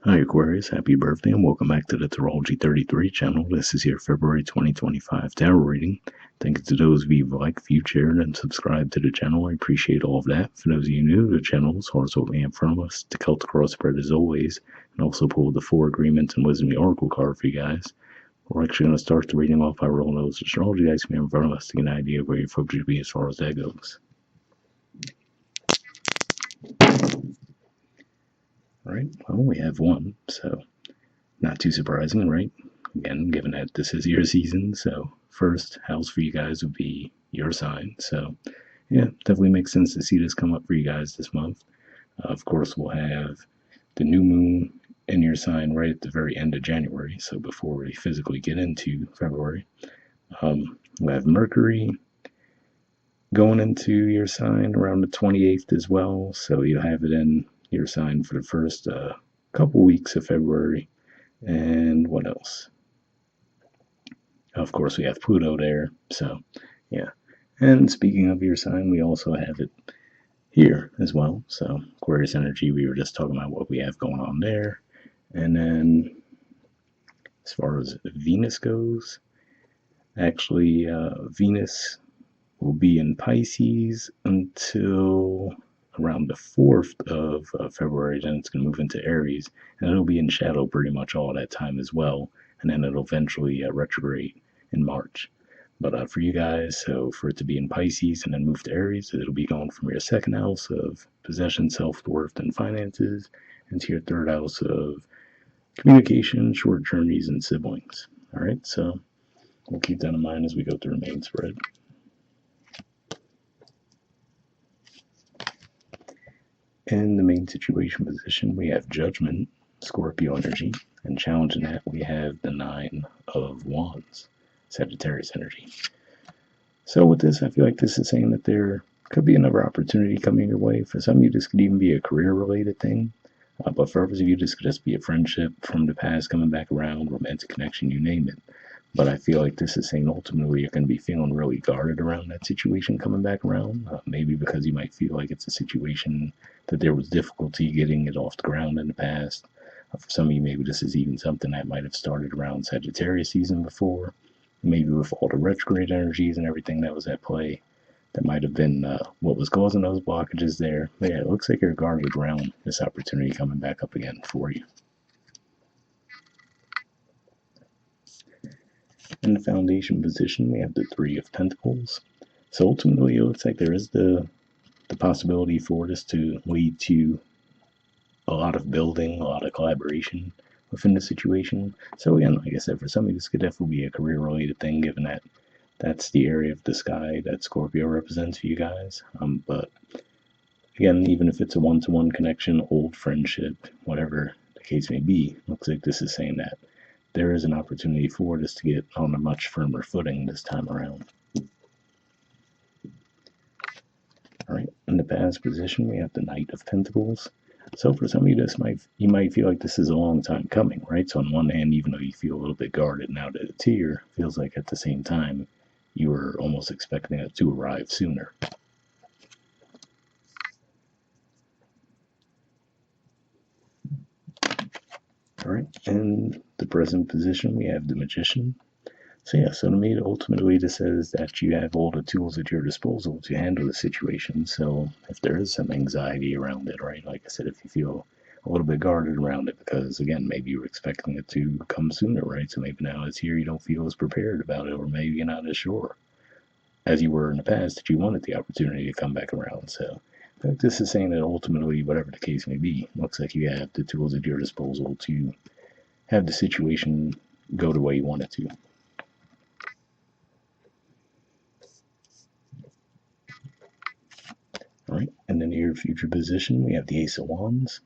Hi Aquarius, happy birthday and welcome back to the Astrology 33 channel. This is your February 2025 tarot reading. Thank you to those of you who like, viewed, shared, and subscribed to the channel. I appreciate all of that. For those of you new to the channel, as far as what we have from us, the Celtic crossbred as always, and also pulled the 4 agreements and wisdom the oracle card for you guys. We're actually going to start the reading off by rolling those astrology dice we have in front of us to get an idea of where your focus should be as far as that goes. Alright, well, we have one, so not too surprising, right? Again, given that this is your season, so first house for you guys would be your sign. So, yeah, definitely makes sense to see this come up for you guys this month. Of course, we'll have the new moon in your sign right at the very end of January, so before we physically get into February. We'll have Mercury going into your sign around the 28th as well, so you'll have it in your sign for the first couple weeks of February. And what else? Of course, we have Pluto there, so yeah. And speaking of your sign, we also have it here as well. So Aquarius energy, we were just talking about what we have going on there. And then as far as Venus goes, actually, Venus will be in Pisces until around the 4th of February. Then it's going to move into Aries, and it'll be in shadow pretty much all that time as well. And then it'll eventually retrograde in March. But for you guys, so for it to be in Pisces and then move to Aries, it'll be going from your second house of possession, self-worth, and finances into your third house of communication, short journeys, and siblings. All right, so we'll keep that in mind as we go through the main spread. In the main situation position, we have Judgment, Scorpio energy, and challenging that, we have the Nine of Wands, Sagittarius energy. So with this, I feel like this is saying that there could be another opportunity coming your way. For some of you, this could even be a career-related thing. But for others of you, this could just be a friendship from the past coming back around, romantic connection, you name it. But I feel like this is saying ultimately you're going to be feeling really guarded around that situation coming back around. Maybe because you might feel like it's a situation that there was difficulty getting it off the ground in the past. For some of you, maybe this is even something that might have started around Sagittarius season before. Maybe with all the retrograde energies and everything that was at play, that might have been what was causing those blockages there. But yeah, it looks like you're guarded around this opportunity coming back up again for you. In the foundation position, we have the Three of Pentacles. So ultimately, it looks like there is the possibility for this to lead to a lot of building, a lot of collaboration within the situation. So again, like I said, for some of you, this could definitely be a career-related thing, given that that's the area of the sky that Scorpio represents for you guys. But again, even if it's a one-to-one connection, old friendship, whatever the case may be, looks like this is saying that there is an opportunity for this to get on a much firmer footing this time around. All right, in the past position, we have the Knight of Pentacles. So for some of you, you might feel like this is a long time coming, right? So on one hand, even though you feel a little bit guarded now that it's here, feels like at the same time you were almost expecting it to arrive sooner. All right, in the present position, we have the Magician. So yeah, so to me, ultimately this says that you have all the tools at your disposal to handle the situation. So if there is some anxiety around it, right, like I said, if you feel a little bit guarded around it because, again, maybe you were expecting it to come sooner, right? So maybe now it's here, you don't feel as prepared about it, or maybe you're not as sure as you were in the past that you wanted the opportunity to come back around. So this is saying that ultimately, whatever the case may be, looks like you have the tools at your disposal to have the situation go the way you want it to. All right, in the near future position, we have the Ace of Wands.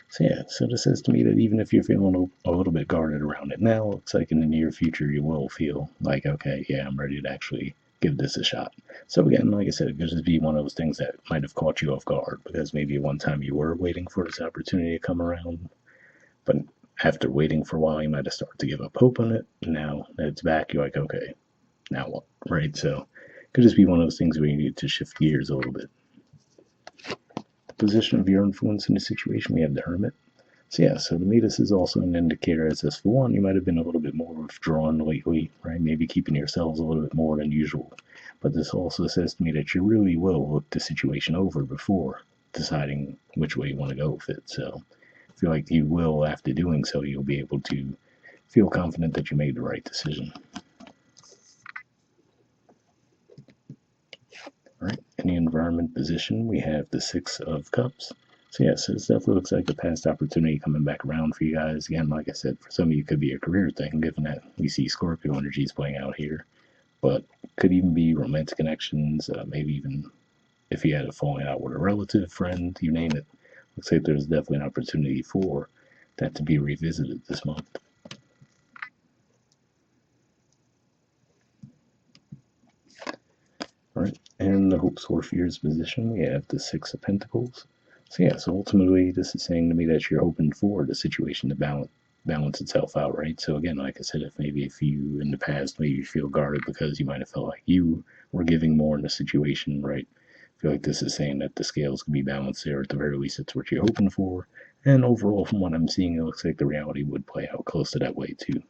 So yeah, so this says to me that even if you're feeling a little bit guarded around it now, it's like in the near future you will feel like, okay, yeah, I'm ready to actually give this a shot. So again, like I said, it could just be one of those things that might have caught you off guard because maybe at one time you were waiting for this opportunity to come around, but after waiting for a while, you might have started to give up hope on it. Now that it's back, you're like, okay, now what, right? So it could just be one of those things where you need to shift gears a little bit. Position of your influence in the situation, we have the Hermit. So yeah, so to me this is also an indicator as this for one, you might have been a little bit more withdrawn lately, right? Maybe keeping yourselves a little bit more than usual. But this also says to me that you really will look the situation over before deciding which way you want to go with it. So I feel like you will, after doing so, you'll be able to feel confident that you made the right decision. All right, in the environment position, we have the Six of Cups. So yeah, so this definitely looks like a past opportunity coming back around for you guys. Again, like I said, for some of you, it could be a career thing, given that we see Scorpio energies playing out here. But could even be romantic connections, maybe even if you had a falling out with a relative, friend, you name it. Looks like there's definitely an opportunity for that to be revisited this month. All right, and the hopes or fears position, we have the Six of Pentacles. So yeah, so ultimately this is saying to me that you're hoping for the situation to balance itself out, right? So again, like I said, if you in the past maybe feel guarded because you might have felt like you were giving more in the situation, right? I feel like this is saying that the scales can be balanced there. At the very least, it's what you're hoping for. And overall, from what I'm seeing, it looks like the reality would play out close to that way too.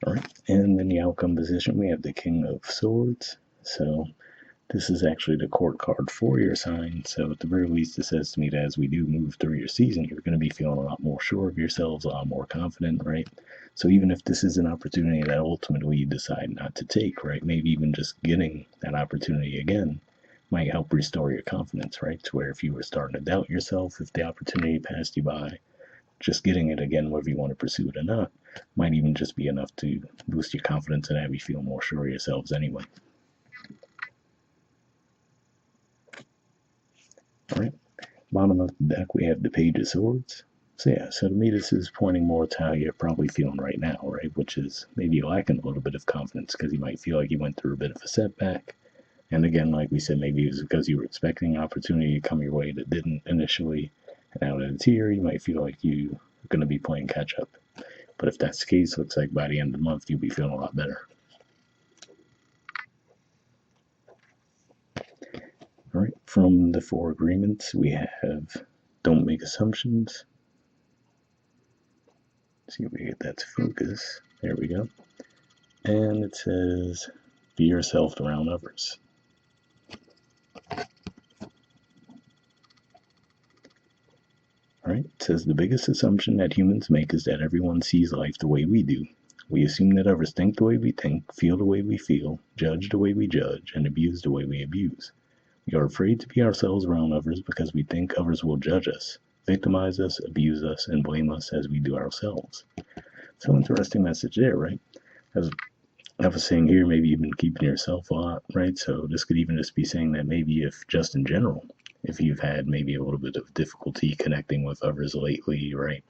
All right, and in the outcome position, we have the King of Swords. So this is actually the court card for your sign. So at the very least, it says to me that as we do move through your season, you're going to be feeling a lot more sure of yourselves, a lot more confident, right? So even if this is an opportunity that ultimately you decide not to take, right? Maybe even just getting that opportunity again might help restore your confidence, right? To where if you were starting to doubt yourself, if the opportunity passed you by, just getting it again, whether you want to pursue it or not, might even just be enough to boost your confidence and have you feel more sure of yourselves anyway. All right. Bottom of the deck, we have the Page of Swords. So yeah, so to me this is pointing more to how you're probably feeling right now, right? Which is maybe lacking a little bit of confidence because you might feel like you went through a bit of a setback. And again, like we said, maybe it was because you were expecting an opportunity to come your way that didn't initially. And now that it's here, you might feel like you're going to be playing catch up. But if that's the case, looks like by the end of the month, you'll be feeling a lot better. All right, from the four agreements, we have don't make assumptions. Let's see if we get that to focus. There we go. And it says be yourself around others. All right, it says the biggest assumption that humans make is that everyone sees life the way we do. We assume that others think the way we think, feel the way we feel, judge the way we judge, and abuse the way we abuse. We are afraid to be ourselves around others because we think others will judge us, victimize us, abuse us, and blame us as we do ourselves. So interesting message there, right? As I was saying here, maybe you've been keeping yourself a lot, right? So this could even just be saying that maybe if just in general, if you've had maybe a little bit of difficulty connecting with others lately, right?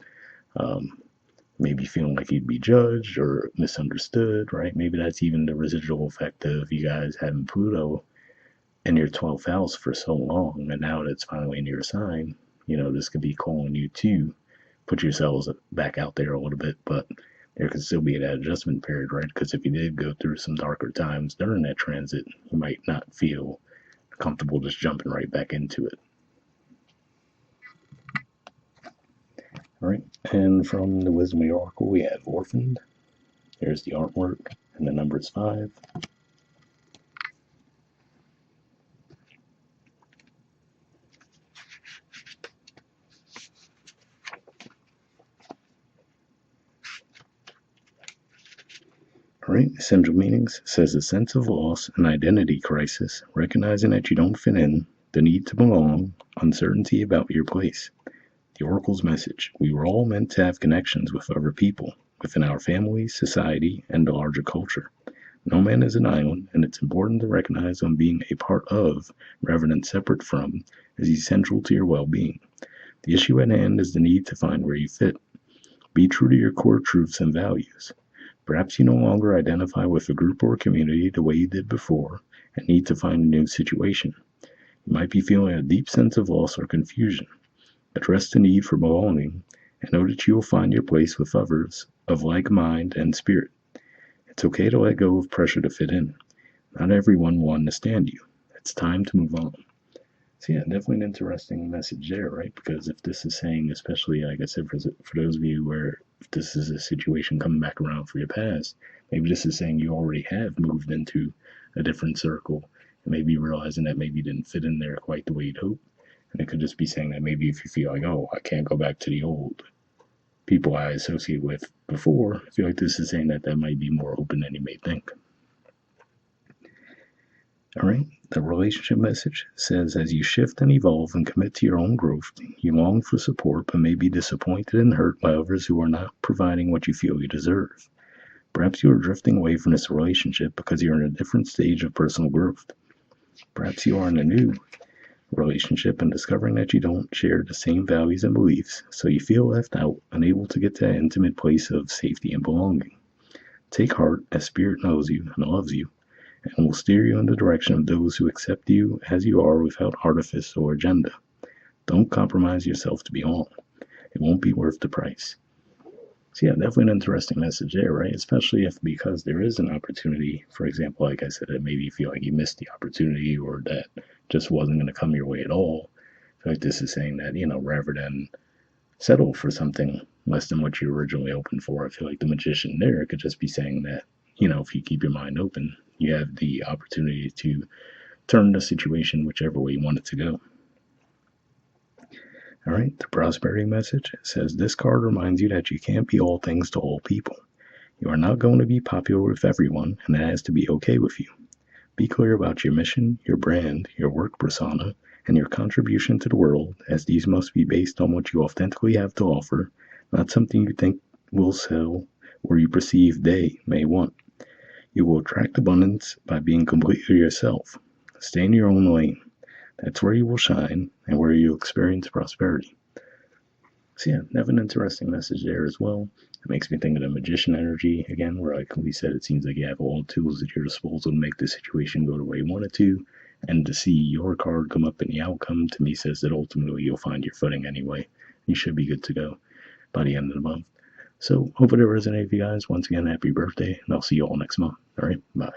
Maybe feeling like you'd be judged or misunderstood, right? Maybe that's even the residual effect of you guys having Pluto in your 12th house for so long, and now that it's finally in your sign, this could be calling you to put yourselves back out there a little bit, but there could still be that adjustment period, right? Because if you did go through some darker times during that transit, you might not feel comfortable just jumping right back into it. All right, and from the Wisdom of the Oracle, we have Orphaned. There's the artwork, and the number is 5. All right, essential meanings says a sense of loss, an identity crisis, recognizing that you don't fit in, the need to belong, uncertainty about your place. The Oracle's message: we were all meant to have connections with other people, within our family, society, and the larger culture. No man is an island, and it's important to recognize when being a part of, rather than separate from, is essential to your well-being. The issue at hand is the need to find where you fit. Be true to your core truths and values. Perhaps you no longer identify with a group or community the way you did before and need to find a new situation. You might be feeling a deep sense of loss or confusion. Address the need for belonging and know that you will find your place with others of like mind and spirit. It's okay to let go of pressure to fit in. Not everyone will understand you. It's time to move on. So yeah, definitely an interesting message there, right? Because if this is saying, especially like I said, for those of you where if this is a situation coming back around for your past, maybe this is saying you already have moved into a different circle, and maybe realizing that maybe you didn't fit in there quite the way you'd hoped. And it could just be saying that maybe if you feel like, oh, I can't go back to the old people I associate with before, I feel like this is saying that that might be more open than you may think. All right. The relationship message says as you shift and evolve and commit to your own growth, you long for support but may be disappointed and hurt by others who are not providing what you feel you deserve. Perhaps you are drifting away from this relationship because you're in a different stage of personal growth. Perhaps you are in a new relationship and discovering that you don't share the same values and beliefs, so you feel left out, unable to get to that intimate place of safety and belonging. Take heart, as Spirit knows you and loves you, and will steer you in the direction of those who accept you as you are without artifice or agenda. Don't compromise yourself to belong. It won't be worth the price. So yeah, definitely an interesting message there, right? Especially if because there is an opportunity, for example, like I said, that maybe you feel like you missed the opportunity or that just wasn't going to come your way at all. I feel like this is saying that, rather than settle for something less than what you originally opened for, I feel like the magician there could just be saying that, if you keep your mind open, you have the opportunity to turn the situation whichever way you want it to go. All right, the prosperity message says this card reminds you that you can't be all things to all people. You are not going to be popular with everyone, and that has to be okay with you. Be clear about your mission, your brand, your work persona, and your contribution to the world, as these must be based on what you authentically have to offer, not something you think will sell or you perceive they may want. You will attract abundance by being completely yourself. Stay in your own lane. That's where you will shine and where you'll experience prosperity. So yeah, have an interesting message there as well. It makes me think of the magician energy again, where like we said, it seems like you have all the tools at your disposal to make the situation go the way you want it to. And to see your card come up in the outcome to me says that ultimately you'll find your footing anyway. You should be good to go by the end of the month. So hope it resonated with you guys. Once again, happy birthday, and I'll see you all next month. All right, bye.